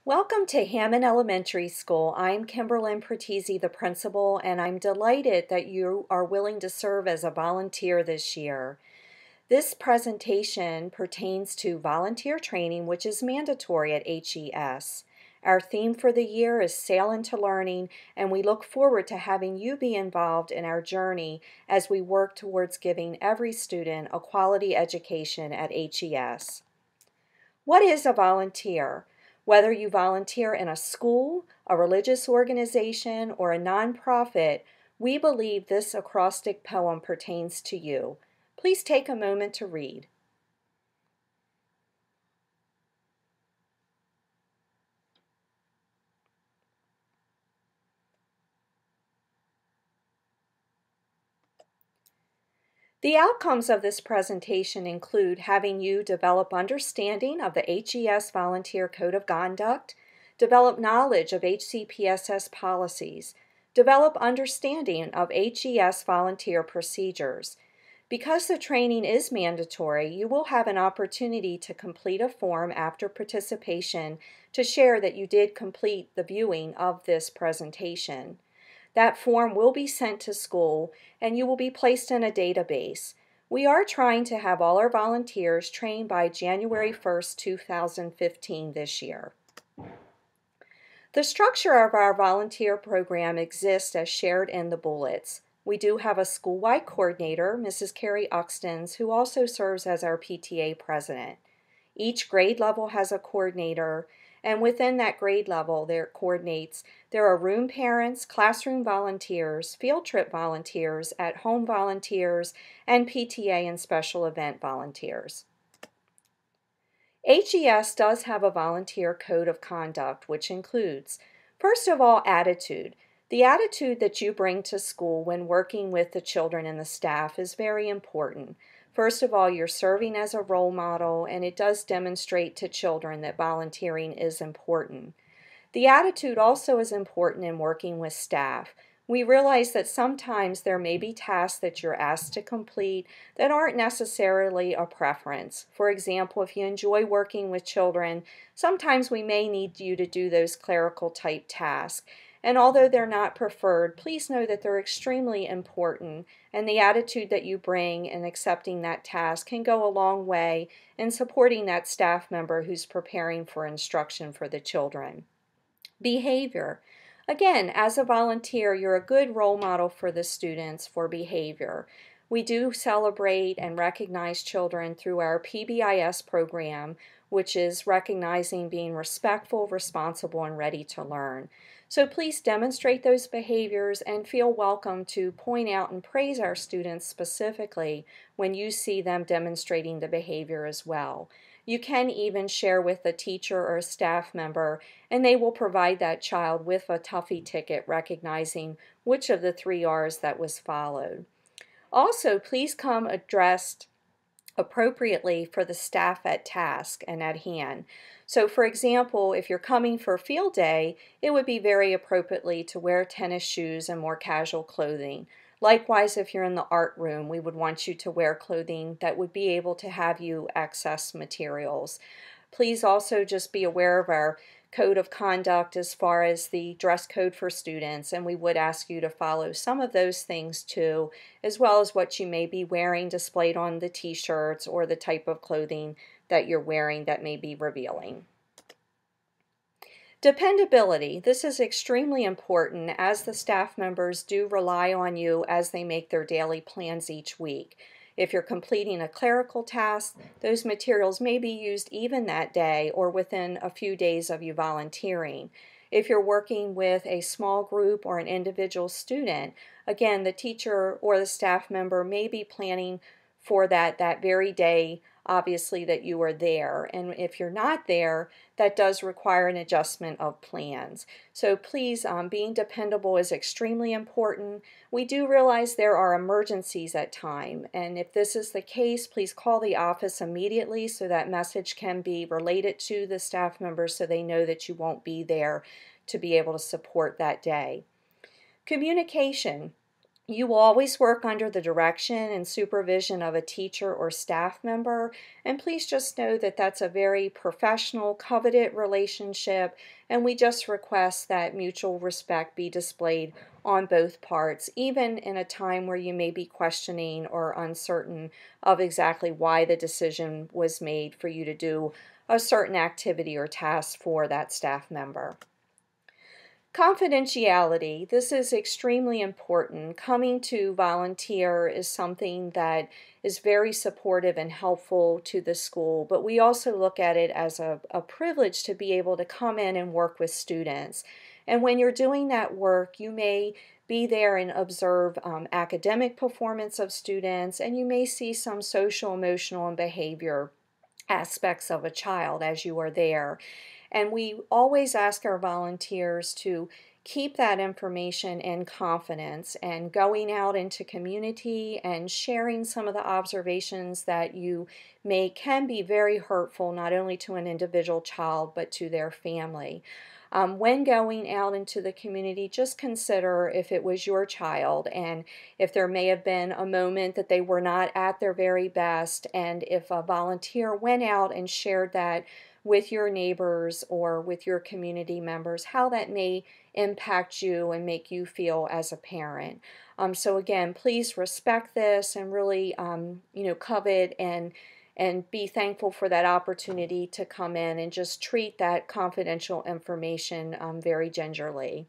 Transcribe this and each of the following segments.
Welcome to Hammond Elementary School. I'm Kimberlyn Pratisi, the principal, and I'm delighted that you are willing to serve as a volunteer this year. This presentation pertains to volunteer training, which is mandatory at HES. Our theme for the year is Sail into Learning, and we look forward to having you be involved in our journey as we work towards giving every student a quality education at HES. What is a volunteer? Whether you volunteer in a school, a religious organization, or a nonprofit, we believe this acrostic poem pertains to you. Please take a moment to read. The outcomes of this presentation include having you develop understanding of the HES Volunteer Code of Conduct, develop knowledge of HCPSS policies, develop understanding of HES volunteer procedures. Because the training is mandatory, you will have an opportunity to complete a form after participation to share that you did complete the viewing of this presentation. That form will be sent to school and you will be placed in a database. We are trying to have all our volunteers trained by January 1st, 2015 this year. The structure of our volunteer program exists as shared in the bullets. We do have a school-wide coordinator, Mrs. Carrie Uxtons, who also serves as our PTA president. Each grade level has a coordinator, and within that grade level there are room parents, classroom volunteers, field trip volunteers, at-home volunteers, and PTA and special event volunteers. HES does have a volunteer code of conduct, which includes, first of all, attitude. The attitude that you bring to school when working with the children and the staff is very important. First of all, you're serving as a role model, and it does demonstrate to children that volunteering is important. The attitude also is important in working with staff. We realize that sometimes there may be tasks that you're asked to complete that aren't necessarily a preference. For example, if you enjoy working with children, sometimes we may need you to do those clerical type tasks. And although they're not preferred, please know that they're extremely important, and the attitude that you bring in accepting that task can go a long way in supporting that staff member who's preparing for instruction for the children. Behavior. Again, as a volunteer, you're a good role model for the students for behavior. We do celebrate and recognize children through our PBIS program, which is recognizing being respectful, responsible, and ready to learn. So please demonstrate those behaviors and feel welcome to point out and praise our students specifically when you see them demonstrating the behavior as well. You can even share with a teacher or a staff member, and they will provide that child with a Tuffy ticket recognizing which of the 3 R's that was followed. Also, please come dressed appropriately for the staff at task and at hand. So for example, if you're coming for field day, it would be very appropriately to wear tennis shoes and more casual clothing. Likewise, if you're in the art room, we would want you to wear clothing that would be able to have you access materials. Please also just be aware of our code of conduct as far as the dress code for students, and we would ask you to follow some of those things too, as well as what you may be wearing displayed on the t-shirts or the type of clothing that you're wearing that may be revealing. Dependability. This is extremely important as the staff members do rely on you as they make their daily plans each week. If you're completing a clerical task, those materials may be used even that day or within a few days of you volunteering. If you're working with a small group or an individual student, again, the teacher or the staff member may be planning for that very day, obviously, that you are there. And if you're not there, that does require an adjustment of plans. So please, being dependable is extremely important. We do realize there are emergencies at times, and if this is the case, please call the office immediately so that message can be related to the staff members so they know that you won't be there to be able to support that day. Communication. You will always work under the direction and supervision of a teacher or staff member, and please just know that that's a very professional, coveted relationship, and we just request that mutual respect be displayed on both parts, even in a time where you may be questioning or uncertain of exactly why the decision was made for you to do a certain activity or task for that staff member. Confidentiality. This is extremely important. Coming to volunteer is something that is very supportive and helpful to the school, but we also look at it as a privilege to be able to come in and work with students. And when you're doing that work, you may be there and observe academic performance of students, and you may see some social, emotional, and behavior aspects of a child as you are there. And we always ask our volunteers to keep that information in confidence, and going out into community and sharing some of the observations that you make can be very hurtful, not only to an individual child but to their family. When going out into the community, just consider if it was your child and if there may have been a moment that they were not at their very best, and if a volunteer went out and shared that with your neighbors or with your community members, how that may impact you and make you feel as a parent. So again, please respect this and really, covet and be thankful for that opportunity to come in and just treat that confidential information very gingerly.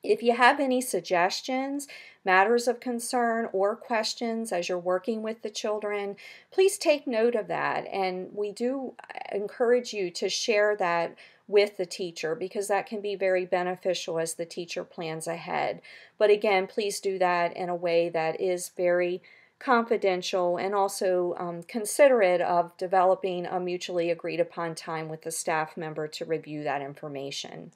If you have any suggestions, matters of concern, or questions as you're working with the children, please take note of that. And we do encourage you to share that with the teacher, because that can be very beneficial as the teacher plans ahead. But again, please do that in a way that is very confidential and also considerate of developing a mutually agreed upon time with the staff member to review that information.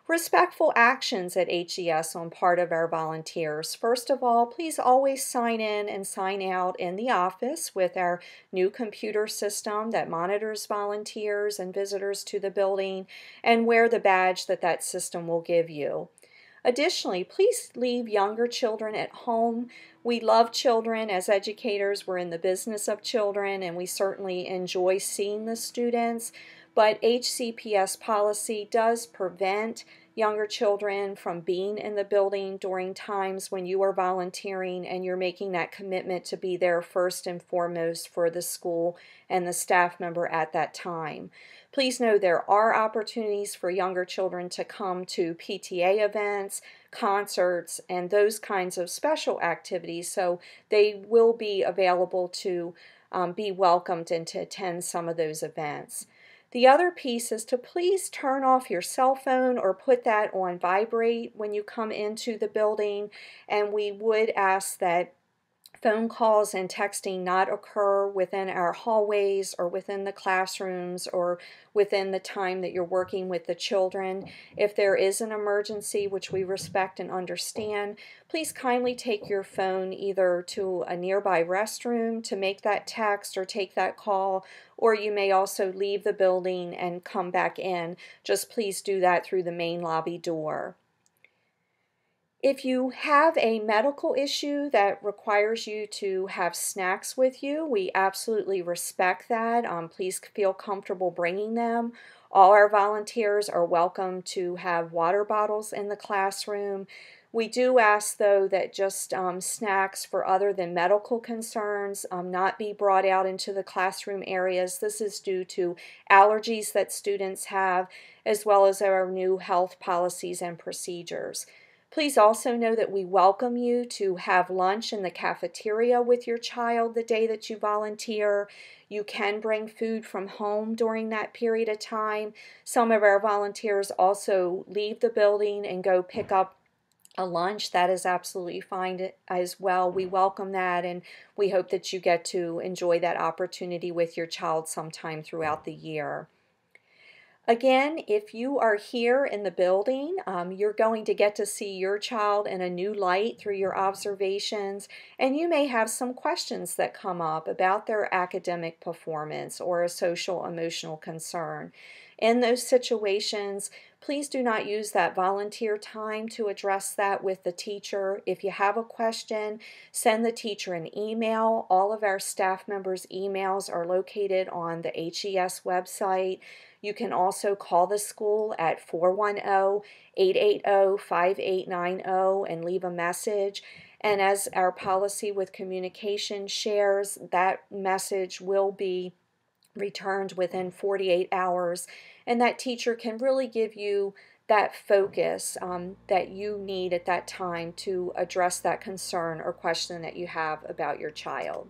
Respectful actions at HES on part of our volunteers. First of all, please always sign in and sign out in the office with our new computer system that monitors volunteers and visitors to the building, and wear the badge that that system will give you. Additionally, please leave younger children at home. We love children. As educators, we're in the business of children, and we certainly enjoy seeing the students. But HCPS policy does prevent younger children from being in the building during times when you are volunteering and you're making that commitment to be there first and foremost for the school and the staff member at that time. Please know there are opportunities for younger children to come to PTA events, concerts, and those kinds of special activities, so they will be available to be welcomed and to attend some of those events. The other piece is to please turn off your cell phone or put that on vibrate when you come into the building, and we would ask that phone calls and texting not occur within our hallways or within the classrooms or within the time that you're working with the children. If there is an emergency, which we respect and understand, please kindly take your phone either to a nearby restroom to make that text or take that call, or you may also leave the building and come back in. Just please do that through the main lobby door. If you have a medical issue that requires you to have snacks with you, we absolutely respect that. Please feel comfortable bringing them. All our volunteers are welcome to have water bottles in the classroom. We do ask, though, that just snacks for other than medical concerns not be brought out into the classroom areas. This is due to allergies that students have, as well as our new health policies and procedures. Please also know that we welcome you to have lunch in the cafeteria with your child the day that you volunteer. You can bring food from home during that period of time. Some of our volunteers also leave the building and go pick up a lunch. That is absolutely fine as well. We welcome that, and we hope that you get to enjoy that opportunity with your child sometime throughout the year. Again, if you are here in the building, you're going to get to see your child in a new light through your observations, and you may have some questions that come up about their academic performance or a social emotional concern. In those situations, please do not use that volunteer time to address that with the teacher. If you have a question, send the teacher an email. All of our staff members' emails are located on the HES website. You can also call the school at 410-880-5890 and leave a message. And as our policy with communication shares, that message will be returned within 48 hours, and that teacher can really give you that focus that you need at that time to address that concern or question that you have about your child.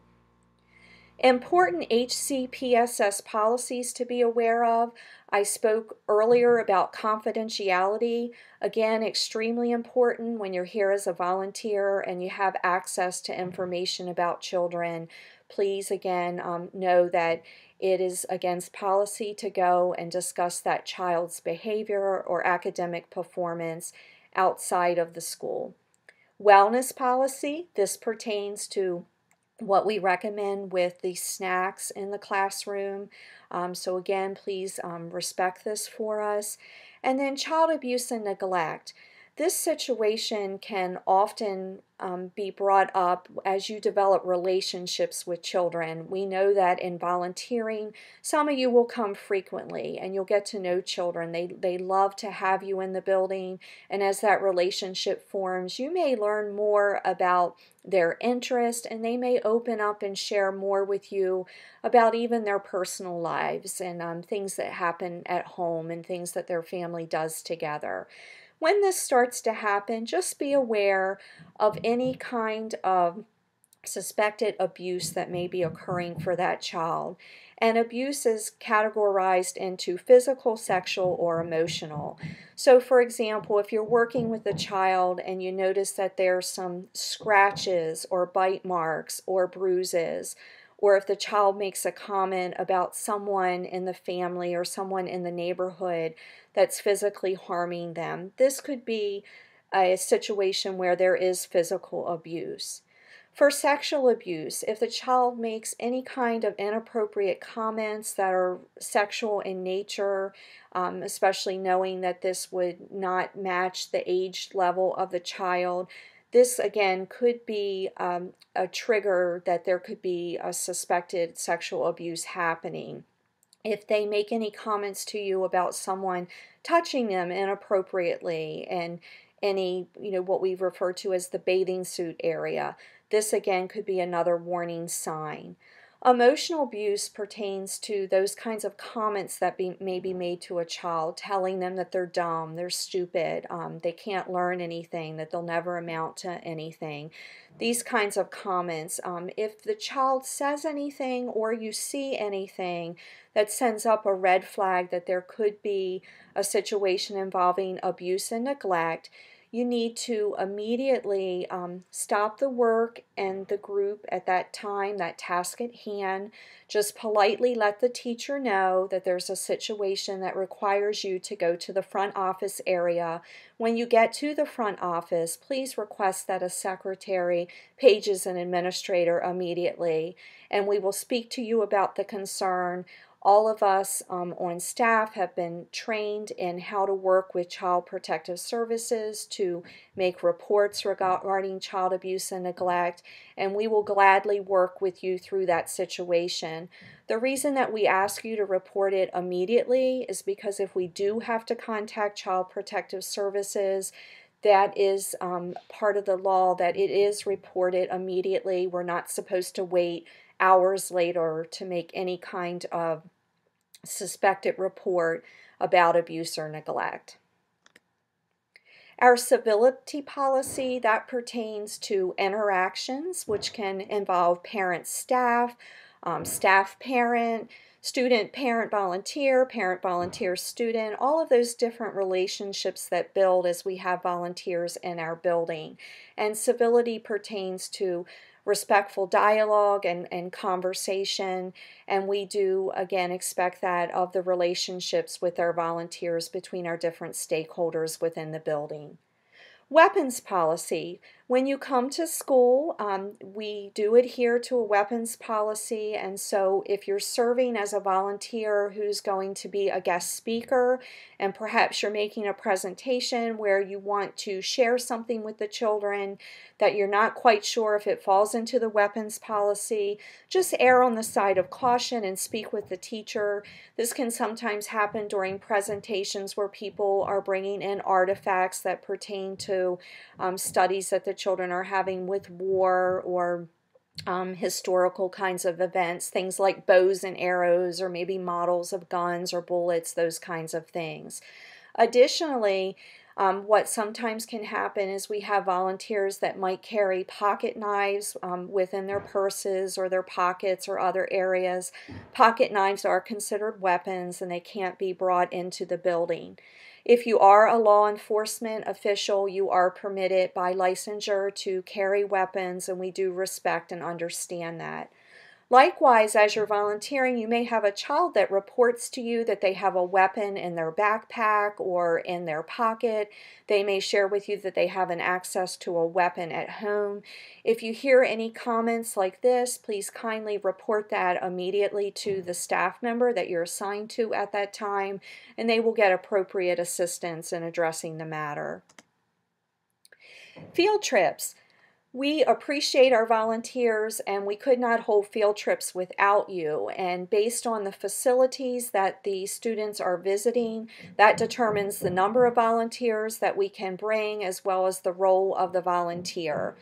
Important HCPSS policies to be aware of. I spoke earlier about confidentiality. Again, extremely important when you're here as a volunteer and you have access to information about children. Please, again, know that it is against policy to go and discuss that child's behavior or academic performance outside of the school. Wellness policy. This pertains to what we recommend with the snacks in the classroom. So again, please respect this for us. And then child abuse and neglect. This situation can often be brought up as you develop relationships with children. We know that in volunteering, some of you will come frequently and you'll get to know children. They love to have you in the building, and as that relationship forms, you may learn more about their interest, and they may open up and share more with you about even their personal lives and things that happen at home and things that their family does together. When this starts to happen, just be aware of any kind of suspected abuse that may be occurring for that child. And abuse is categorized into physical, sexual, or emotional. So for example, if you're working with a child and you notice that there's some scratches or bite marks or bruises, or if the child makes a comment about someone in the family or someone in the neighborhood that's physically harming them, this could be a situation where there is physical abuse. For sexual abuse, if the child makes any kind of inappropriate comments that are sexual in nature, especially knowing that this would not match the age level of the child, this again could be a trigger that there could be a suspected sexual abuse happening. If they make any comments to you about someone touching them inappropriately and any, what we refer to as the bathing suit area, this again could be another warning sign. Emotional abuse pertains to those kinds of comments that may be made to a child, telling them that they're dumb, they're stupid, they can't learn anything, that they'll never amount to anything. These kinds of comments, if the child says anything or you see anything that sends up a red flag that there could be a situation involving abuse and neglect, you need to immediately stop the work and the group at that time, that task at hand. Just politely let the teacher know that there's a situation that requires you to go to the front office area. When you get to the front office, please request that a secretary pages an administrator immediately, and we will speak to you about the concern. All of us on staff have been trained in how to work with Child Protective Services to make reports regarding child abuse and neglect, and we will gladly work with you through that situation. The reason that we ask you to report it immediately is because if we do have to contact Child Protective Services, that is part of the law that it is reported immediately. We're not supposed to wait hours later to make any kind of suspected report about abuse or neglect. Our civility policy, that pertains to interactions, which can involve parent-staff, staff-parent, student-parent volunteer, parent-volunteer-student, all of those different relationships that build as we have volunteers in our building. And civility pertains to respectful dialogue and conversation, and we do again expect that of the relationships with our volunteers between our different stakeholders within the building. Weapons policy. When you come to school, we do adhere to a weapons policy, and so if you're serving as a volunteer who's going to be a guest speaker, and perhaps you're making a presentation where you want to share something with the children that you're not quite sure if it falls into the weapons policy, just err on the side of caution and speak with the teacher. This can sometimes happen during presentations where people are bringing in artifacts that pertain to studies that the children are having with war or historical kinds of events, things like bows and arrows or maybe models of guns or bullets, those kinds of things. Additionally, what sometimes can happen is we have volunteers that might carry pocket knives within their purses or their pockets or other areas. Pocket knives are considered weapons and they can't be brought into the building. If you are a law enforcement official, you are permitted by licensure to carry weapons, and we do respect and understand that. Likewise, as you're volunteering, you may have a child that reports to you that they have a weapon in their backpack or in their pocket. They may share with you that they have an access to a weapon at home. If you hear any comments like this, please kindly report that immediately to the staff member that you're assigned to at that time, and they will get appropriate assistance in addressing the matter. Field trips. We appreciate our volunteers, and we could not hold field trips without you. And based on the facilities that the students are visiting, that determines the number of volunteers that we can bring as well as the role of the volunteer.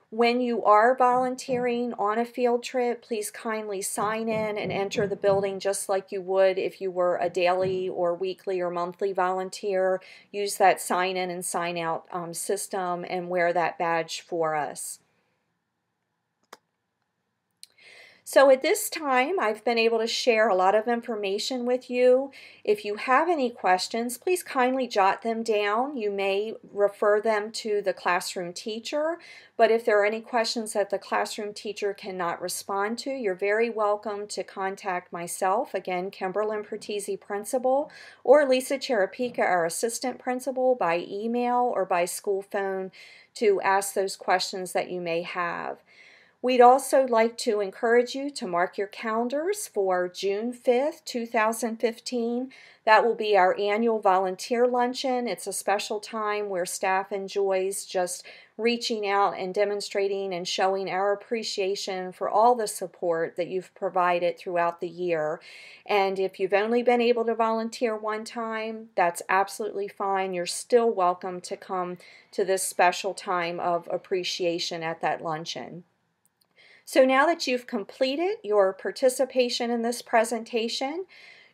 When you are volunteering on a field trip, please kindly sign in and enter the building just like you would if you were a daily or weekly or monthly volunteer. Use that sign in and sign out system and wear that badge for us. So at this time, I've been able to share a lot of information with you. If you have any questions, please kindly jot them down. You may refer them to the classroom teacher, but if there are any questions that the classroom teacher cannot respond to, you're very welcome to contact myself, again, Kimberlyn Pertese, principal, or Lisa Cherapika, our assistant principal, by email or by school phone to ask those questions that you may have. We'd also like to encourage you to mark your calendars for June 5th, 2015. That will be our annual volunteer luncheon. It's a special time where staff enjoys just reaching out and demonstrating and showing our appreciation for all the support that you've provided throughout the year. And if you've only been able to volunteer one time, that's absolutely fine. You're still welcome to come to this special time of appreciation at that luncheon. So now that you've completed your participation in this presentation,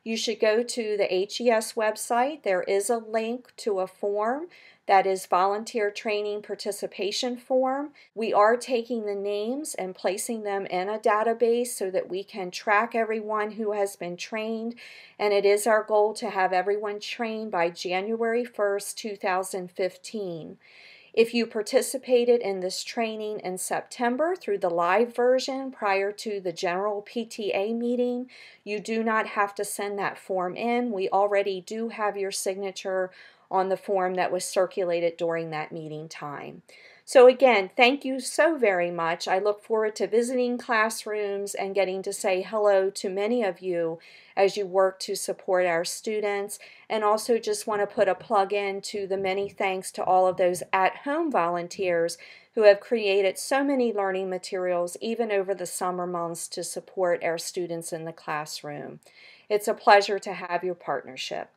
you should go to the HES website. There is a link to a form that is Volunteer Training Participation Form. We are taking the names and placing them in a database so that we can track everyone who has been trained, and it is our goal to have everyone trained by January 1st, 2015. If you participated in this training in September through the live version prior to the general PTA meeting, you do not have to send that form in. We already do have your signature on the form that was circulated during that meeting time. So again, thank you so very much. I look forward to visiting classrooms and getting to say hello to many of you as you work to support our students, and also just want to put a plug in to the many thanks to all of those at-home volunteers who have created so many learning materials even over the summer months to support our students in the classroom. It's a pleasure to have your partnership.